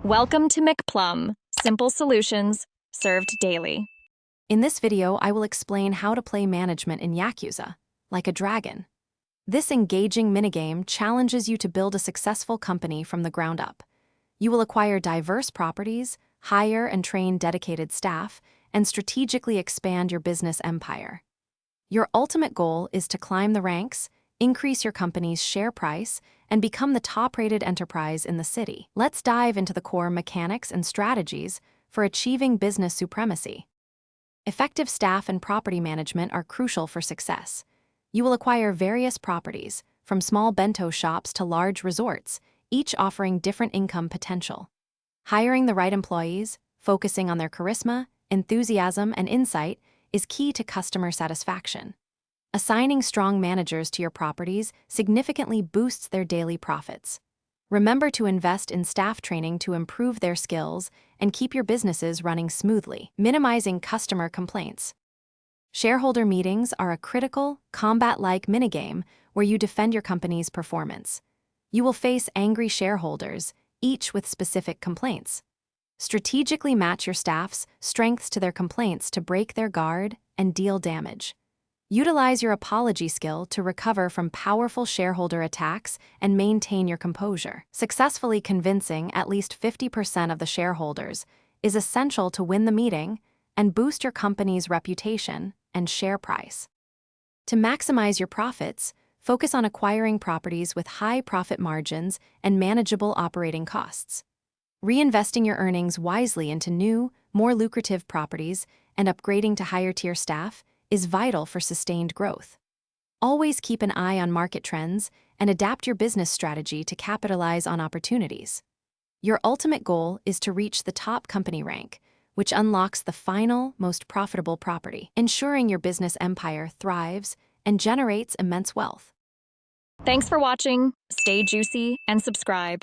Welcome to McPlum, simple solutions served daily. In this video, I will explain how to play management in Yakuza, like a dragon. This engaging minigame challenges you to build a successful company from the ground up. You will acquire diverse properties, hire and train dedicated staff, and strategically expand your business empire. Your ultimate goal is to climb the ranks, increase your company's share price, and become the top-rated enterprise in the city. Let's dive into the core mechanics and strategies for achieving business supremacy. Effective staff and property management are crucial for success. You will acquire various properties, from small bento shops to large resorts, each offering different income potential. Hiring the right employees, focusing on their charisma, enthusiasm, and insight is key to customer satisfaction. Assigning strong managers to your properties significantly boosts their daily profits. Remember to invest in staff training to improve their skills and keep your businesses running smoothly. Minimizing customer complaints. Shareholder meetings are a critical, combat-like minigame where you defend your company's performance. You will face angry shareholders, each with specific complaints. Strategically match your staff's strengths to their complaints to break their guard and deal damage. Utilize your apology skill to recover from powerful shareholder attacks and maintain your composure. Successfully convincing at least 50% of the shareholders is essential to win the meeting and boost your company's reputation and share price. To maximize your profits, focus on acquiring properties with high profit margins and manageable operating costs. Reinvesting your earnings wisely into new, more lucrative properties and upgrading to higher-tier staff is vital for sustained growth. Always keep an eye on market trends and adapt your business strategy to capitalize on opportunities. Your ultimate goal is to reach the top company rank, which unlocks the final, most profitable property, ensuring your business empire thrives and generates immense wealth. Thanks for watching. Stay juicy and subscribe.